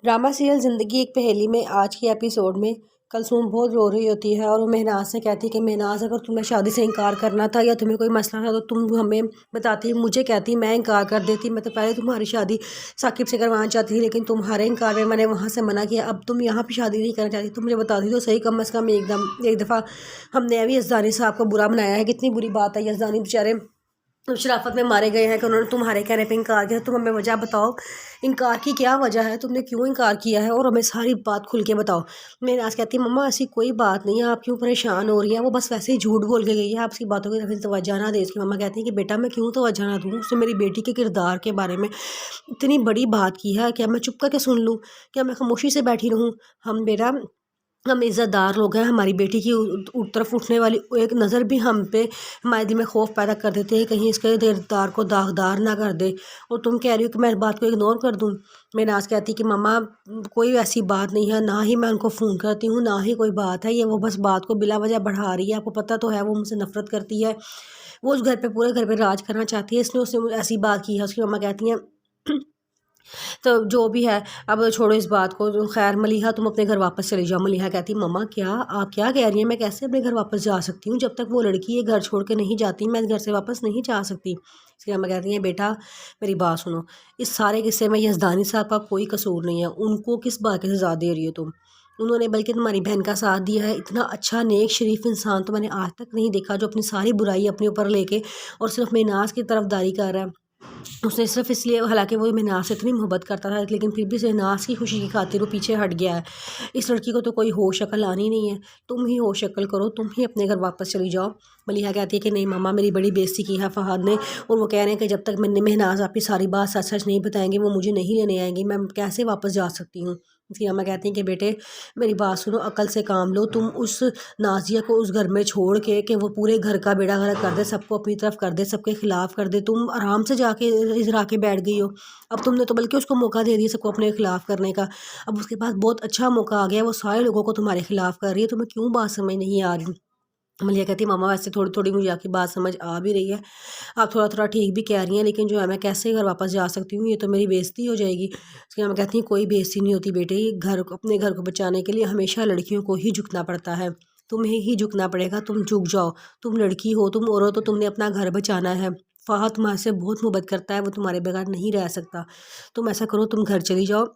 Drama serial ज़िंदगी एक पहेली में आज के एपिसोड में कलसूम बहुत रो रही होती है और वो महनाज से कहती है कि महनाज, अगर तुम्हें शादी से इनकार करना था या तुम्हें कोई मसला था तो तुम हमें बताती, मुझे कहती, मैं इनकार कर देती। मैं तो पहले तुम्हारी शादी साकिब से करवाना चाहती थी, लेकिन तुम्हारे इनकार में मैंने वहाँ से मना किया। अब तुम यहाँ पे शादी नहीं करना चाहती, तुम मुझे बताती तो सही। कम अज़ कम एक दफ़ा हमने अभी यज़दानी साहब को बुरा बनाया है। कितनी बुरी बात है, यज़दानी बेचारे शराफत में मारे गए हैं कि उन्होंने तुम्हारे कहने पे इनकार किया। तुम हमें वजह बताओ, इनकार की क्या वजह है, तुमने क्यों इनकार किया है, और हमें सारी बात खुल के बताओ। मैं आज कहती मम्मा ऐसी कोई बात नहीं है, आप क्यों परेशान हो रही हैं, वो बस वैसे ही झूठ बोल के गई है, आपकी बातों की तरफ तवज्जो ना दे। इसकी मम्मा कहती हैं कि बेटा मैं क्यों तवज्जो ना दूँ, उसने मेरी बेटी के किरदार के बारे में इतनी बड़ी बात की है, क्या मैं चुप करके सुन लूँ, क्या मैं खामोशी से बैठी रहूँ। हम इज़्ज़तदार लोग हैं, हमारी बेटी की तरफ उठने वाली एक नज़र भी हम पे हमारे दिल में खौफ पैदा कर देते हैं, कहीं इसके किरदार को दागदार ना कर दे। और तुम कह रही हो कि मैं इस बात को इग्नोर कर दूँ। मैं नाज कहती कि मम्मा कोई ऐसी बात नहीं है, ना ही मैं उनको फ़ोन करती हूँ, ना ही कोई बात है, ये वो बस बात को बिला वजह बढ़ा रही है। आपको पता तो है वो मुझसे नफ़रत करती है, वो उस घर पे पूरे घर पे राज करना चाहती है, इसने उसने ऐसी बात की है। उसकी मम्मा कहती हैं तो जो भी है अब छोड़ो इस बात को। तो खैर मलिहा तुम अपने घर वापस चली जाओ। मलिहा कहती मम्मा क्या आप क्या कह रही हैं, मैं कैसे अपने घर वापस जा सकती हूँ, जब तक वो लड़की ये घर छोड़ के नहीं जाती मैं इस घर से वापस नहीं जा सकती। इसकी मम्मा कहती हैं बेटा मेरी बात सुनो, इस सारे किस्से में यज़दानी साहब का कोई कसूर नहीं है, उनको किस बात की सज़ा दे रही हो तुम। उन्होंने बल्कि तुम्हारी बहन का साथ दिया है। इतना अच्छा नेक शरीफ इंसान तो मैंने आज तक नहीं देखा जो अपनी सारी बुराई अपने ऊपर लेके और सिर्फ मेनाज की तरफदारी कर रहा है। उसने सिर्फ इसलिए, हालांकि वो महनाज से इतनी मोहब्बत करता था, लेकिन फिर भी महनाज की खुशी की खातिर वो पीछे हट गया है। इस लड़की को तो कोई होश अकल आनी नहीं है, तुम ही होश अकल करो, तुम ही अपने घर वापस चली जाओ। मलिहा कहती है कि नहीं मम्मा मेरी बड़ी बेइज्जती की है फहद ने, और वो कह रहे हैं कि जब तक मैंने महनाज आपकी सारी बात सच सच नहीं बताएंगे वो मुझे नहीं लेने आएंगी, मैं कैसे वापस जा सकती हूँ। इसकी अम्मा कहती हैं कि बेटे मेरी बात सुनो, अकल से काम लो। तुम उस नाजिया को उस घर में छोड़ के कि वो पूरे घर का बेड़ा गर्क कर दे, सबको अपनी तरफ कर दे, सबके खिलाफ कर दे, तुम आराम से जाके इधर आके बैठ गई हो। अब तुमने तो बल्कि उसको मौका दे दिया सबको अपने खिलाफ करने का। अब उसके पास बहुत अच्छा मौका आ गया, वो सारे लोगों को तुम्हारे खिलाफ कर रही है। तुम्हें क्यों बात समझ नहीं आ रही। मलिया कहती मामा वैसे थोड़ी थोड़ी मुझे आपकी बात समझ आ भी रही है, आप थोड़ा थोड़ा ठीक भी कह रही हैं, लेकिन जो है मैं कैसे घर वापस जा सकती हूँ, ये तो मेरी बेइज्जती हो जाएगी। उसके हम कहती हैं कोई बेइज्जती नहीं होती बेटे, अपने घर को बचाने के लिए हमेशा लड़कियों को ही झुकना पड़ता है, तुम्हें ही झुकना पड़ेगा, तुम झुक जाओ। तुम लड़की हो, तुम औरत हो, तुमने अपना घर बचाना है। फ़हद तुम्हारे से बहुत मोहब्बत करता है, वो तुम्हारे बगैर नहीं रह सकता। तुम ऐसा करो, तुम घर चली जाओ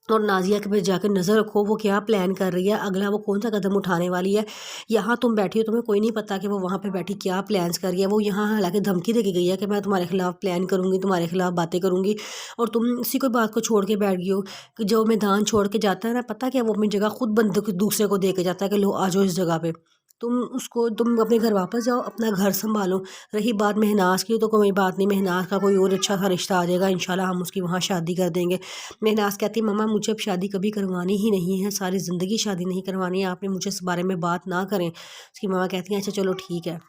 और नाजिया के पास जाकर नज़र रखो वो क्या प्लान कर रही है, अगला वो कौन सा कदम उठाने वाली है। यहाँ तुम बैठी हो, तुम्हें कोई नहीं पता कि वो वहाँ पे बैठी क्या प्लान्स कर रही है। वो यहाँ हालांकि धमकी दे के गई है कि मैं तुम्हारे खिलाफ प्लान करूँगी, तुम्हारे खिलाफ बातें करूँगी, और तुम इसी कोई बात को छोड़ के बैठ गई हो। कि जो मैदान छोड़ के जाता है ना, पता क्या वो अपनी जगह खुद बंदूक दूसरे को दे के जाता है कि लो आ जाओ इस जगह पे। तुम अपने घर वापस जाओ, अपना घर संभालो। रही बात महनाज की तो कोई बात नहीं, महनाज का कोई और अच्छा सा रिश्ता आ जाएगा, इंशाल्लाह हम उसकी वहाँ शादी कर देंगे। महनाज कहती मम्मा मुझे अब शादी कभी करवानी ही नहीं है, सारी ज़िंदगी शादी नहीं करवानी है, आपने मुझे इस बारे में बात ना करें। उसकी मम्मा कहती हैं अच्छा चलो ठीक है।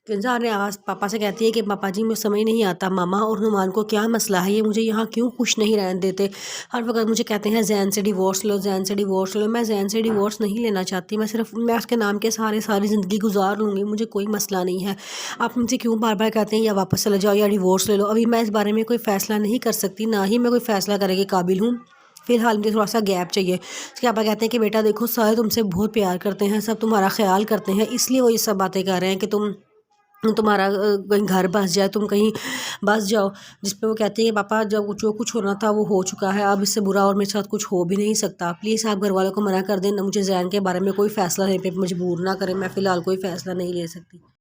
किंजा ने आवाज़ पापा से कहती है कि पापा जी मुझे समझ नहीं आता मामा और नुमान को क्या मसला है, ये मुझे यहाँ क्यों खुश नहीं रहने देते। हर वक्त मुझे कहते हैं जैन से डिवोर्स लो, जैन से डिवोर्स लो। मैं जैन से डिवोर्स नहीं लेना चाहती, मैं उसके नाम के सारे सारी ज़िंदगी गुजार लूँगी, मुझे कोई मसला नहीं है। आप मुझसे क्यों बार बार कहते हैं या वापस चले जाओ या डिवोर्स ले लो। अभी मैं इस बारे में कोई फ़ैसला नहीं कर सकती, ना ही मैं कोई फ़ैसला करने के काबिल हूँ। फ़िलहाल मुझे थोड़ा सा गैप चाहिए। उसके पापा कहते हैं कि बेटा देखो सारे तुमसे बहुत प्यार करते हैं, सब तुम्हारा ख्याल करते हैं, इसलिए वो ये सब बातें कर रहे हैं कि तुम्हारा कहीं घर बस जाए, तुम कहीं बस जाओ। जिस पे वो कहती है कि पापा जब जो कुछ होना था वो हो चुका है, अब इससे बुरा और मेरे साथ कुछ हो भी नहीं सकता। प्लीज़ आप घर वालों को मना कर दें, ना मुझे जैन के बारे में कोई फ़ैसला लेने पे मजबूर ना करें, मैं फ़िलहाल कोई फ़ैसला नहीं ले सकती।